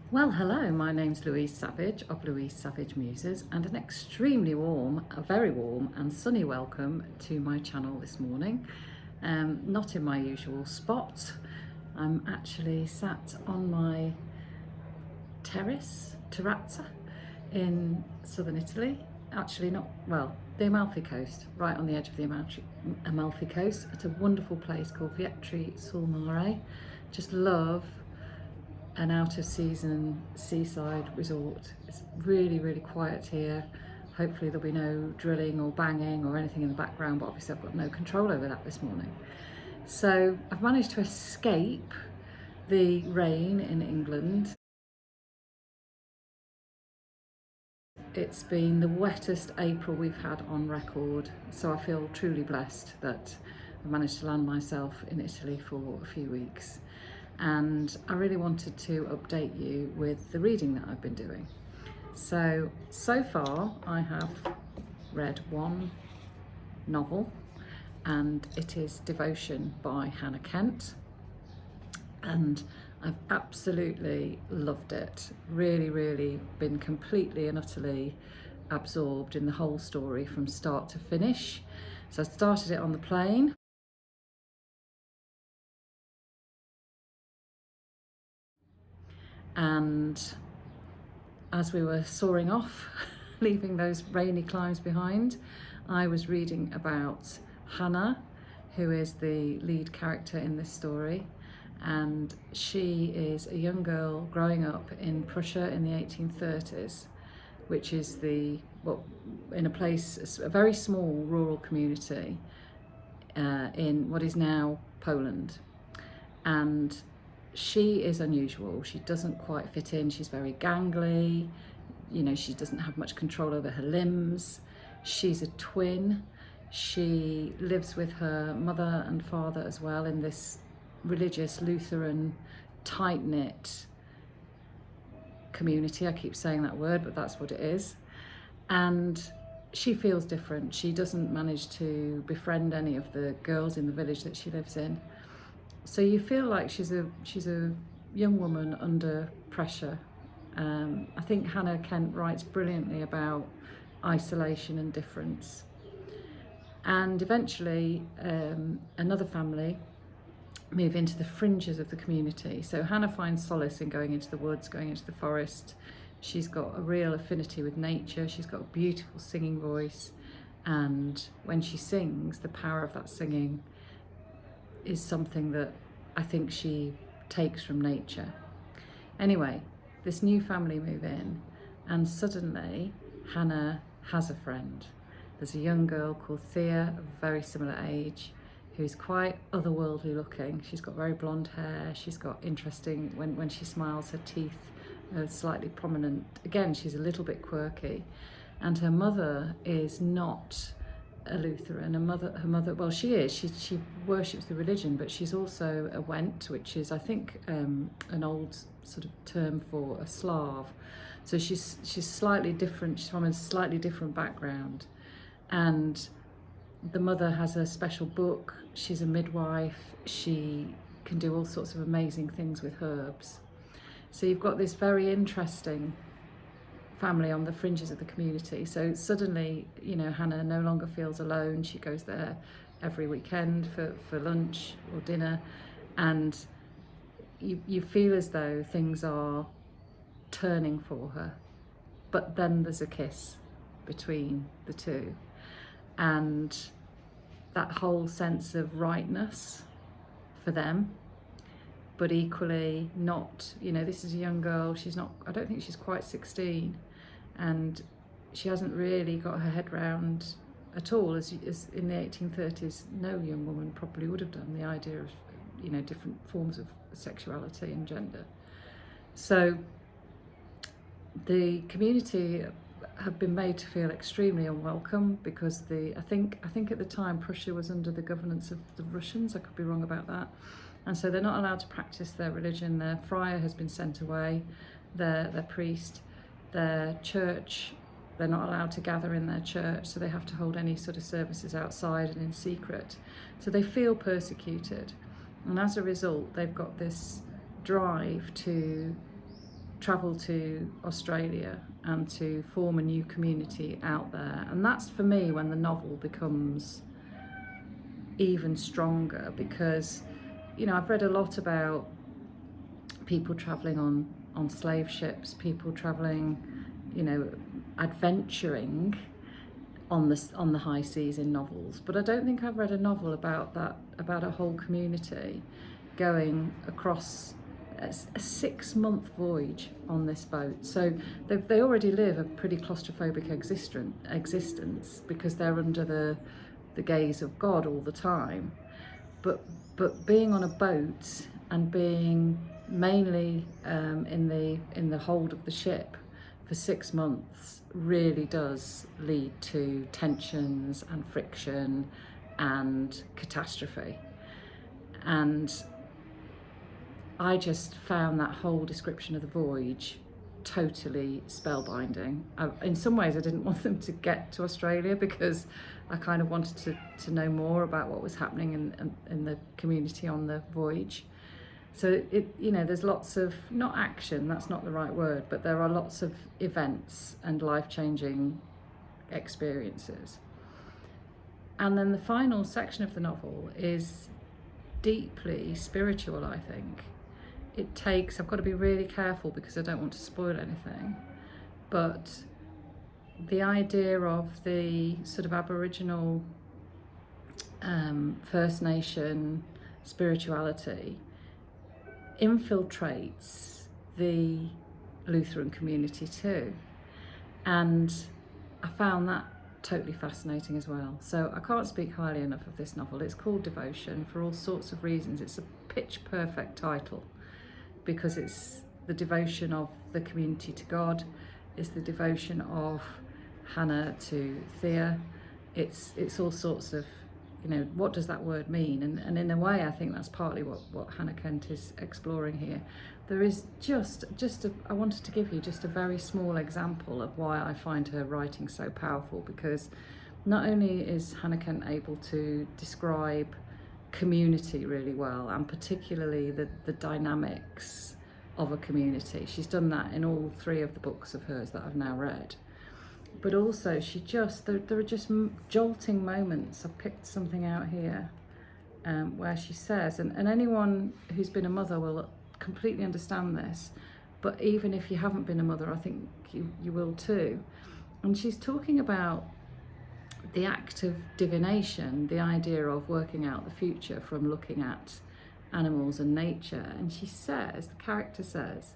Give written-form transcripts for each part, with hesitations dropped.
Well, hello, my name's Louise Savage of Louise Savage Muses, and an extremely warm, a very warm and sunny welcome to my channel this morning. Not in my usual spot. I'm actually sat on my terrazza in southern Italy. Actually not, well, the Amalfi Coast, right on the edge of the Amalfi Coast, at a wonderful place called Vietri sul Mare. Just love an out-of-season seaside resort. It's really, really quiet here. Hopefully there'll be no drilling or banging or anything in the background, but obviously I've got no control over that this morning. So I've managed to escape the rain in England. It's been the wettest April we've had on record, so I feel truly blessed that I managed to land myself in Italy for a few weeks. And I really wanted to update you with the reading that I've been doing. So far I have read one novel, and it is Devotion by Hannah Kent, and I've absolutely loved it. Really been completely and utterly absorbed in the whole story from start to finish. So I started it on the plane. And as we were soaring off, leaving those rainy climes behind, I was reading about Hannah, who is the lead character in this story. And she is a young girl growing up in Prussia in the 1830s, which is in a place, a very small rural community in what is now Poland. And she is unusual. She doesn't quite fit in. She's very gangly. She doesn't have much control over her limbs. She's a twin. She lives with her mother and father as well in this religious Lutheran tight-knit community. I keep saying that word, but that's what it is. And she feels different. She doesn't manage to befriend any of the girls in the village that she lives in. So you feel like she's a young woman under pressure. I think Hannah Kent writes brilliantly about isolation and difference. And eventually another family move into the fringes of the community. So Hannah finds solace in going into the woods, going into the forest. She's got a real affinity with nature. She's got a beautiful singing voice. And when she sings, the power of that singing is something that I think she takes from nature. Anyway, this new family move in, and suddenly Hannah has a friend. There's a young girl called Thea, of a very similar age, who's quite otherworldly looking. She's got very blonde hair. She's got interesting, when she smiles, her teeth are slightly prominent. Again, she's a little bit quirky. And her mother is not a Lutheran. Her mother, well, she is. She worships the religion, but she's also a Went, which is, I think, an old sort of term for a Slav. So she's slightly different. She's from a slightly different background, and the mother has a special book. She's a midwife. She can do all sorts of amazing things with herbs. So you've got this very interesting family on the fringes of the community. So suddenly, Hannah no longer feels alone. She goes there every weekend for lunch or dinner, and you feel as though things are turning for her. But then there's a kiss between the two, and that whole sense of rightness for them, but equally not, this is a young girl. I don't think she's quite 16, and she hasn't really got her head round at all, as in the 1830s, no young woman probably would have done, the idea of, different forms of sexuality and gender. So the community have been made to feel extremely unwelcome because I think at the time Prussia was under the governance of the Russians. I could be wrong about that. And so they're not allowed to practice their religion. Their friar has been sent away, their priest, their church, they're not allowed to gather in their church, so they have to hold any sort of services outside and in secret. So they feel persecuted. And as a result, they've got this drive to travel to Australia and to form a new community out there. And that's for me when the novel becomes even stronger, because, you know, I've read a lot about people travelling on slave ships, people travelling, you know, adventuring on the high seas in novels, but I don't think I've read a novel about that, about a whole community going across a 6-month voyage on this boat. So they already live a pretty claustrophobic existence because they're under the gaze of God all the time. But being on a boat and being mainly in the hold of the ship for 6 months really does lead to tensions and friction and catastrophe. And I just found that whole description of the voyage totally spellbinding. In some ways I didn't want them to get to Australia because I kind of wanted to know more about what was happening in the community on the voyage. So it, you know, there's lots of, not action, that's not the right word, but there are lots of events and life-changing experiences. And then the final section of the novel is deeply spiritual, I think. It takes, I've got to be really careful because I don't want to spoil anything, but the idea of the sort of Aboriginal First Nation spirituality infiltrates the Lutheran community too. And I found that totally fascinating as well. So I can't speak highly enough of this novel. It's called Devotion for all sorts of reasons. It's a pitch perfect title because it's the devotion of the community to God, it's the devotion of Hannah to Thea, it's all sorts of, you know, what does that word mean? And in a way, I think that's partly what Hannah Kent is exploring here. There is I wanted to give you just a very small example of why I find her writing so powerful, because not only is Hannah Kent able to describe community really well, and particularly the dynamics of a community. She's done that in all 3 of the books of hers that I've now read. But also there are just jolting moments. I've picked something out here where she says, and anyone who's been a mother will completely understand this, but even if you haven't been a mother, I think you will too. And she's talking about the act of divination, the idea of working out the future from looking at animals and nature. And she says, the character says,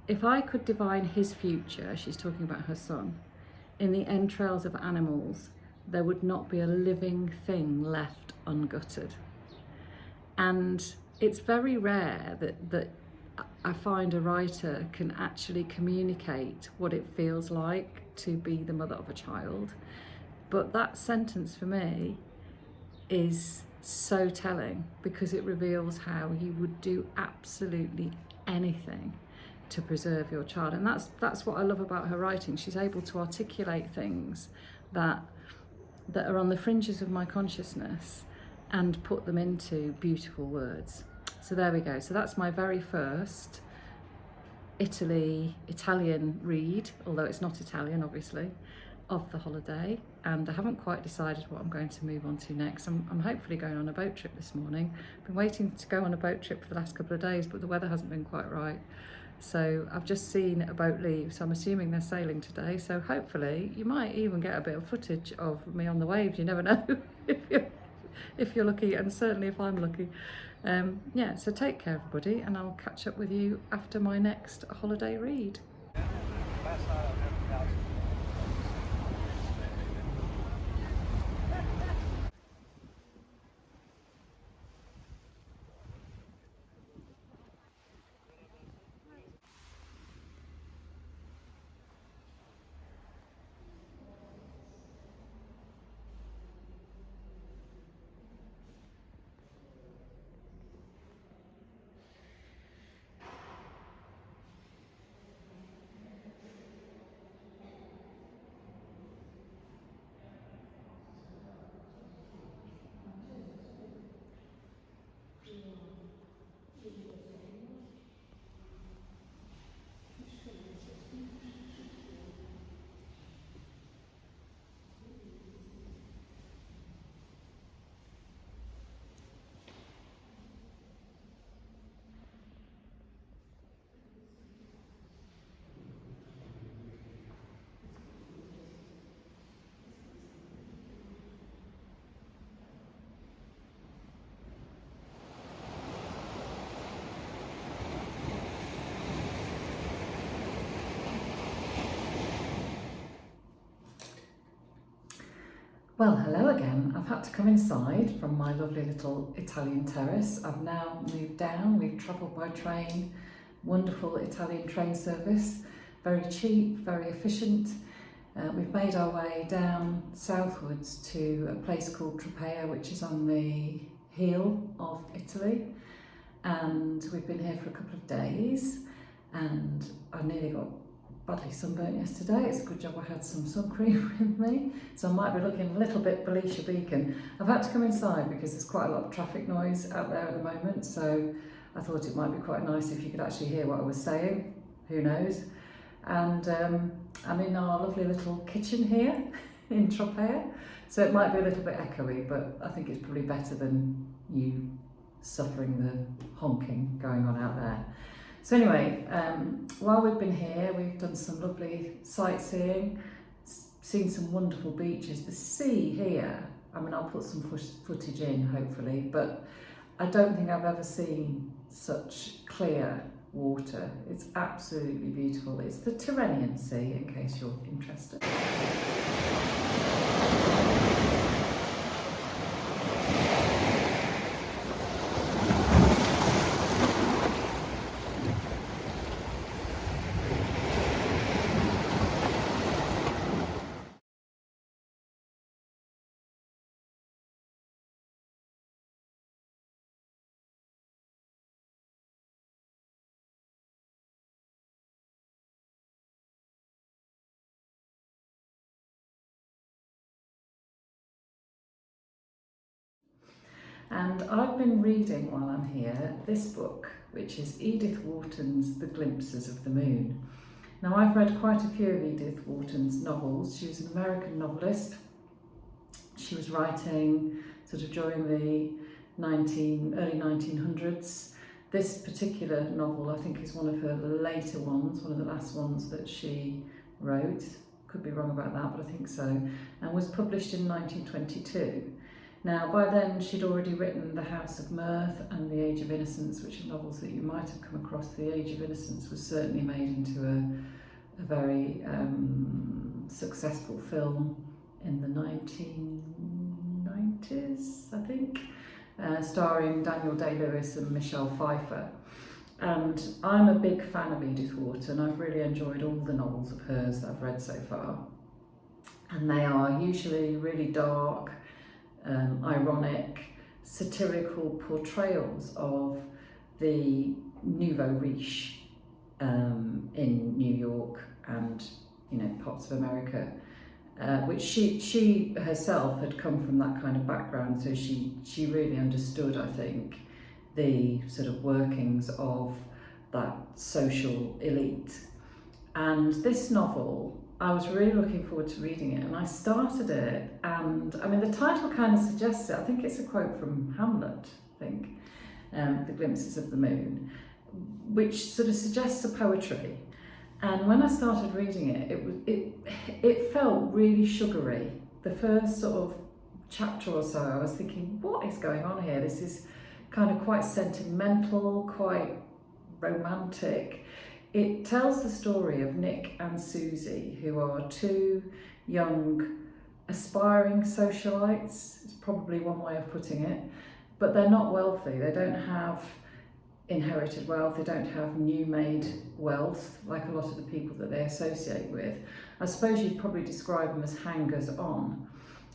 if I could divine his future, she's talking about her son, in the entrails of animals, there would not be a living thing left ungutted. And it's very rare that I find a writer can actually communicate what it feels like to be the mother of a child. But that sentence for me is so telling, because it reveals how you would do absolutely anything to preserve your child. And that's what I love about her writing. She's able to articulate things that are on the fringes of my consciousness and put them into beautiful words. So there we go. So that's my very first Italian read, although it's not Italian obviously, of the holiday. And I haven't quite decided what I'm going to move on to next. I'm hopefully going on a boat trip this morning. I've been waiting to go on a boat trip for the last couple of days, but the weather hasn't been quite right. So I've just seen a boat leave, so I'm assuming they're sailing today. So hopefully you might even get a bit of footage of me on the waves. You never know if you're lucky, and certainly if I'm lucky. Yeah, so take care everybody, and I'll catch up with you after my next holiday read. Well, hello again. I've had to come inside from my lovely little Italian terrace. I've now moved down. We've travelled by train. Wonderful Italian train service. Very cheap, very efficient. We've made our way down southwards to a place called Tropea, which is on the heel of Italy. And we've been here for a couple of days. And I nearly got badly sunburnt yesterday. It's a good job I had some sun cream with me, so I might be looking a little bit Felicia Beacon. I've had to come inside because there's quite a lot of traffic noise out there at the moment, so I thought it might be quite nice if you could actually hear what I was saying. Who knows? And I'm in our lovely little kitchen here in Tropea, so it might be a little bit echoey, but I think it's probably better than you suffering the honking going on out there. So anyway, while we've been here, we've done some lovely sightseeing, seen some wonderful beaches. The sea here, I mean, I'll put some footage in, hopefully, but I don't think I've ever seen such clear water. It's absolutely beautiful. It's the Tyrrhenian Sea, in case you're interested. And I've been reading while I'm here this book, which is Edith Wharton's The Glimpses of the Moon. Now, I've read quite a few of Edith Wharton's novels. She was an American novelist. She was writing sort of during the early 1900s. This particular novel, I think, is one of her later ones, one of the last ones that she wrote. Could be wrong about that, but I think so. And was published in 1922. Now, by then, she'd already written The House of Mirth and The Age of Innocence, which are novels that you might have come across. The Age of Innocence was certainly made into a very successful film in the 1990s, I think, starring Daniel Day-Lewis and Michelle Pfeiffer. And I'm a big fan of Edith Wharton. I've really enjoyed all the novels of hers that I've read so far. And they are usually really dark, ironic, satirical portrayals of the nouveau riche in New York and, you know, parts of America, which she herself had come from that kind of background, so she really understood, I think, the sort of workings of that social elite. And this novel, I was really looking forward to reading it, and I started it, and I mean, the title kind of suggests it. I think it's a quote from Hamlet, I think, The Glimpses of the Moon, which sort of suggests a poetry. And when I started reading it, it felt really sugary. The first sort of chapter or so, I was thinking, what is going on here? This is kind of quite sentimental, quite romantic. It tells the story of Nick and Susie, who are two young, aspiring socialites. It's probably one way of putting it, but they're not wealthy. They don't have inherited wealth. They don't have new-made wealth like a lot of the people that they associate with. I suppose you'd probably describe them as hangers-on.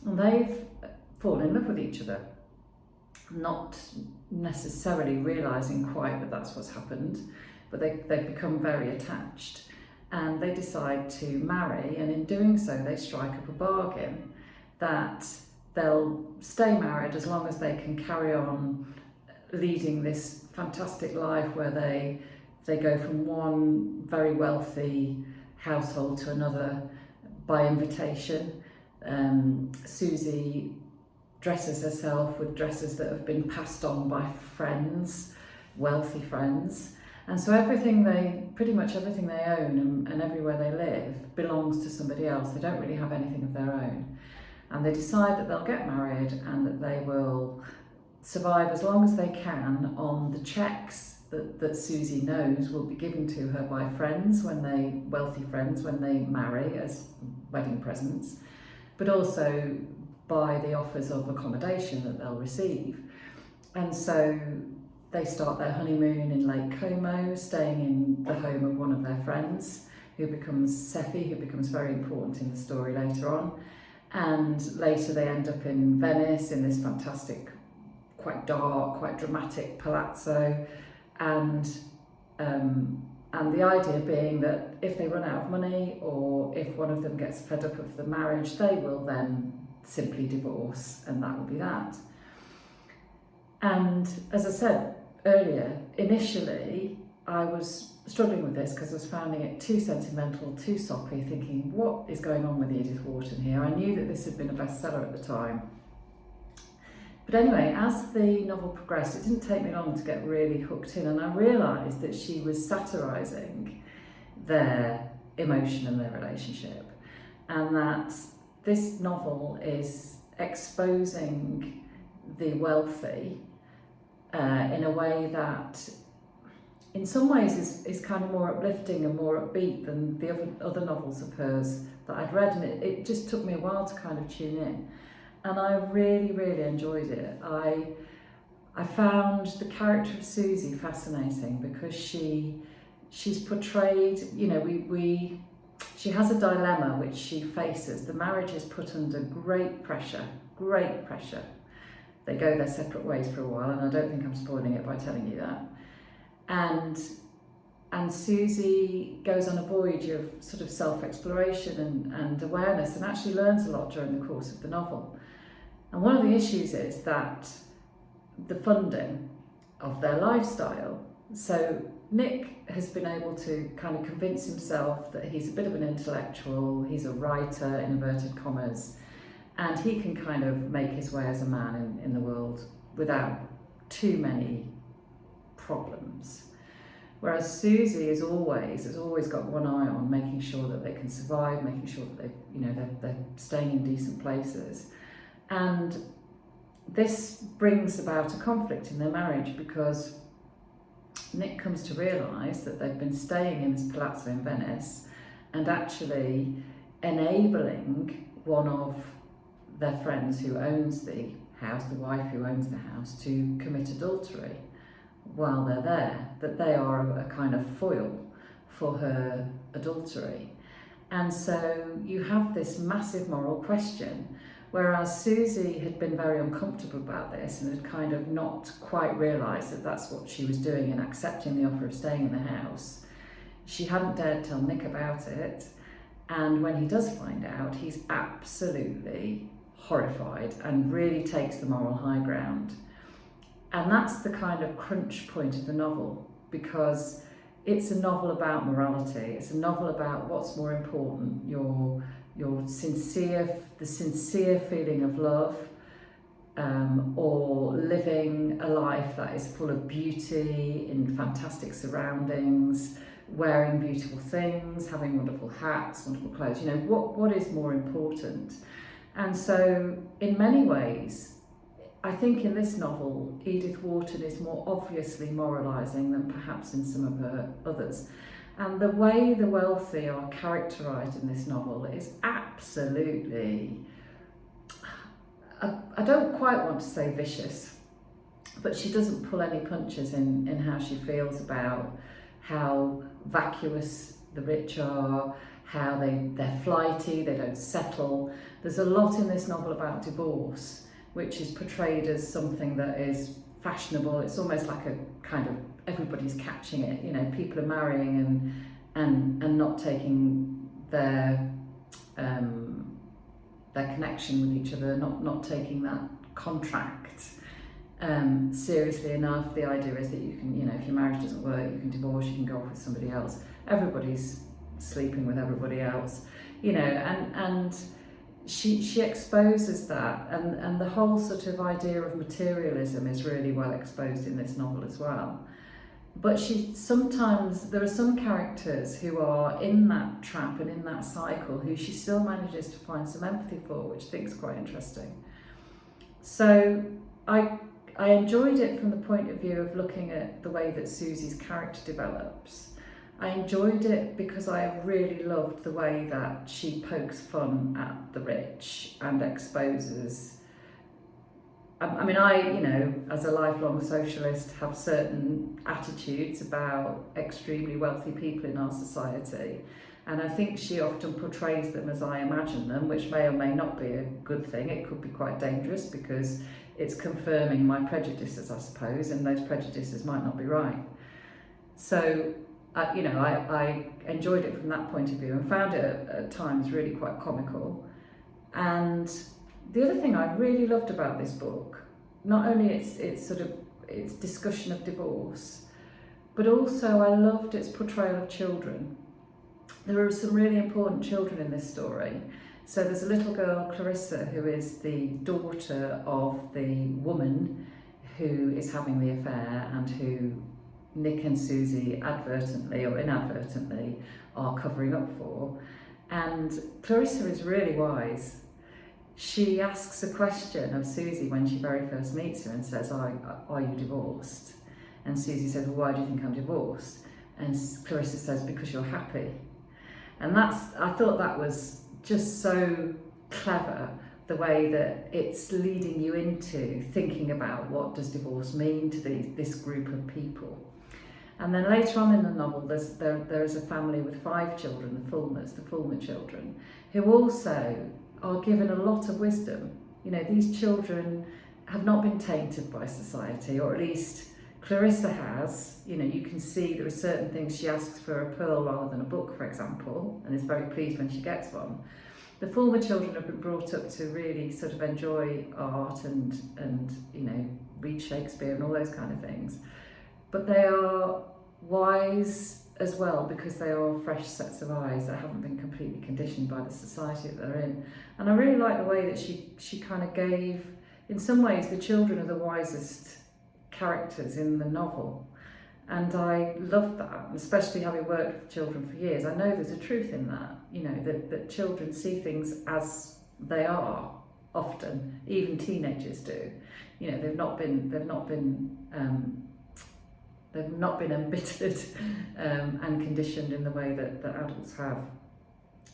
And they've fallen in love with each other, not necessarily realising quite that that's what's happened, but they've become very attached, and they decide to marry, and in doing so they strike up a bargain that they'll stay married as long as they can carry on leading this fantastic life where they go from one very wealthy household to another by invitation. Susie dresses herself with dresses that have been passed on by friends, wealthy friends. And so pretty much everything they own and everywhere they live belongs to somebody else. They don't really have anything of their own. And they decide that they'll get married and that they will survive as long as they can on the checks that Susie knows will be given to her by wealthy friends when they marry as wedding presents, but also by the offers of accommodation that they'll receive. And so they start their honeymoon in Lake Como, staying in the home of one of their friends, who becomes Seppi, who becomes very important in the story later on. And later they end up in Venice, in this fantastic, quite dark, quite dramatic palazzo. And the idea being that if they run out of money, or if one of them gets fed up of the marriage, they will then simply divorce, and that will be that. And as I said earlier, initially I was struggling with this because I was finding it too sentimental, too soppy, thinking, what is going on with Edith Wharton here? I knew that this had been a bestseller at the time. But anyway, as the novel progressed, it didn't take me long to get really hooked in, and I realised that she was satirising their emotion and their relationship, and that this novel is exposing the wealthy in a way that in some ways is kind of more uplifting and more upbeat than the other novels of hers that I'd read, and it just took me a while to kind of tune in. And I really, really enjoyed it. I found the character of Susie fascinating because she's portrayed, you know, she has a dilemma which she faces. The marriage is put under great pressure. They go their separate ways for a while, and I don't think I'm spoiling it by telling you that. And Susie goes on a voyage of sort of self-exploration and awareness, and actually learns a lot during the course of the novel. And one of the issues is that the funding of their lifestyle. So Nick has been able to kind of convince himself that he's a bit of an intellectual, he's a writer, in inverted commas, and he can kind of make his way as a man in the world without too many problems. Whereas Susie has always got one eye on making sure that they can survive, making sure that they're staying in decent places. And this brings about a conflict in their marriage because Nick comes to realise that they've been staying in this palazzo in Venice and actually enabling one of their friends who owns the house, the wife who owns the house, to commit adultery while they're there, that they are a kind of foil for her adultery. And so you have this massive moral question. Whereas Susie had been very uncomfortable about this and had kind of not quite realised that that's what she was doing in accepting the offer of staying in the house. She hadn't dared tell Nick about it, and when he does find out, he's absolutely horrified and really takes the moral high ground. And that's the kind of crunch point of the novel, because it's a novel about morality. It's a novel about what's more important, the sincere feeling of love, or living a life that is full of beauty, in fantastic surroundings, wearing beautiful things, having wonderful hats, wonderful clothes. You know, what is more important? And so in many ways, I think in this novel, Edith Wharton is more obviously moralising than perhaps in some of her others. And the way the wealthy are characterised in this novel is absolutely, I don't quite want to say vicious, but she doesn't pull any punches in how she feels about how vacuous the rich are, how they're flighty, they don't settle. There's a lot in this novel about divorce, which is portrayed as something that is fashionable. It's almost like a kind of, everybody's catching it, you know, people are marrying and not taking their connection with each other, not taking that contract seriously enough. The idea is that you can, you know, if your marriage doesn't work, you can divorce, you can go off with somebody else. Everybody's sleeping with everybody else, you know, and she exposes that, and the whole sort of idea of materialism is really well exposed in this novel as well. But there are some characters who are in that trap and in that cycle who she still manages to find some empathy for, which I think is quite interesting. So I enjoyed it from the point of view of looking at the way that Susie's character develops. I enjoyed it because I really loved the way that she pokes fun at the rich and exposes. I mean, you know, as a lifelong socialist, have certain attitudes about extremely wealthy people in our society. And I think she often portrays them as I imagine them, which may or may not be a good thing. It could be quite dangerous because it's confirming my prejudices, I suppose, and those prejudices might not be right. So, you know, I enjoyed it from that point of view and found it at times really quite comical. And the other thing I really loved about this book, not only its discussion of divorce, but also I loved its portrayal of children. There are some really important children in this story. So there's a little girl, Clarissa, who is the daughter of the woman who is having the affair and who Nick and Susie advertently or inadvertently are covering up for. And Clarissa is really wise. She asks a question of Susie when she very first meets her and says, are you divorced? And Susie says, well, why do you think I'm divorced? And Clarissa says, because you're happy. And I thought that was just so clever, the way that it's leading you into thinking about what does divorce mean to this group of people. And then later on in the novel, there is a family with 5 children, the Fulmer children, who also are given a lot of wisdom. You know, these children have not been tainted by society, or at least Clarissa has. You know, you can see there are certain things she asks for a pearl rather than a book, for example, and is very pleased when she gets one. The Fulmer children have been brought up to really sort of enjoy art and you know, read Shakespeare and all those kind of things. But they are wise as well because they are fresh sets of eyes that haven't been completely conditioned by the society that they're in. And I really like the way that she kind of gave, in some ways, the children are the wisest characters in the novel. And I loved that, especially having worked with children for years. I know there's a truth in that, you know, that children see things as they are often, even teenagers do. You know, they've not been embittered and conditioned in the way that adults have.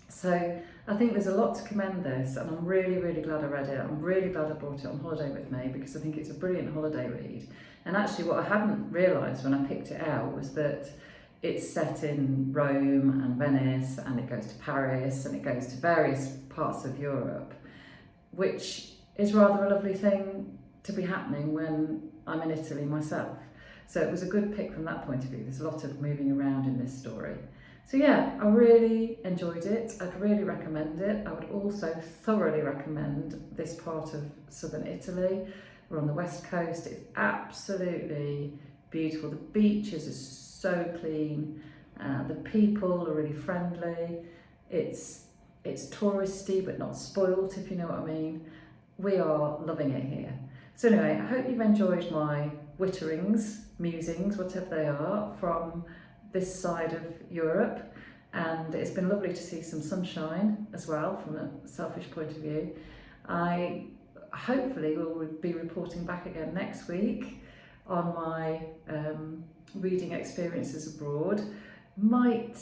So I think there's a lot to commend this, and I'm really, really glad I read it. I'm really glad I brought it on holiday with me because I think it's a brilliant holiday read. And actually what I hadn't realised when I picked it out was that it's set in Rome and Venice, and it goes to Paris, and it goes to various parts of Europe, which is rather a lovely thing to be happening when I'm in Italy myself. So it was a good pick from that point of view. There's a lot of moving around in this story. So yeah, I really enjoyed it. I'd really recommend it. I would also thoroughly recommend this part of southern Italy. We're on the west coast. It's absolutely beautiful. The beaches are so clean. The people are really friendly. It's touristy but not spoilt, if you know what I mean. We are loving it here. So anyway, I hope you've enjoyed my witterings, musings, whatever they are, from this side of Europe. And it's been lovely to see some sunshine as well from a selfish point of view. I hopefully will be reporting back again next week on my reading experiences abroad. Might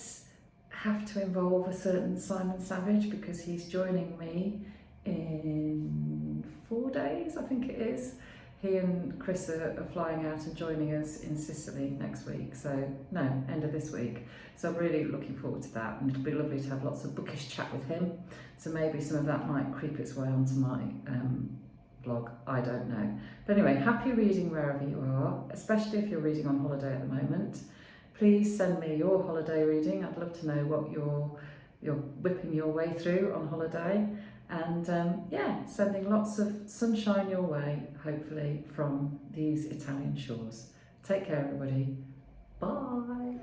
have to involve a certain Simon Savage because he's joining me in 4 days, I think it is. He and Chris are flying out and joining us in Sicily next week, end of this week. So I'm really looking forward to that, and it'll be lovely to have lots of bookish chat with him. So maybe some of that might creep its way onto my blog, I don't know. But anyway, happy reading wherever you are, especially if you're reading on holiday at the moment. Please send me your holiday reading. I'd love to know what you're whipping your way through on holiday. And sending lots of sunshine your way, hopefully, from these Italian shores. Take care, everybody. Bye.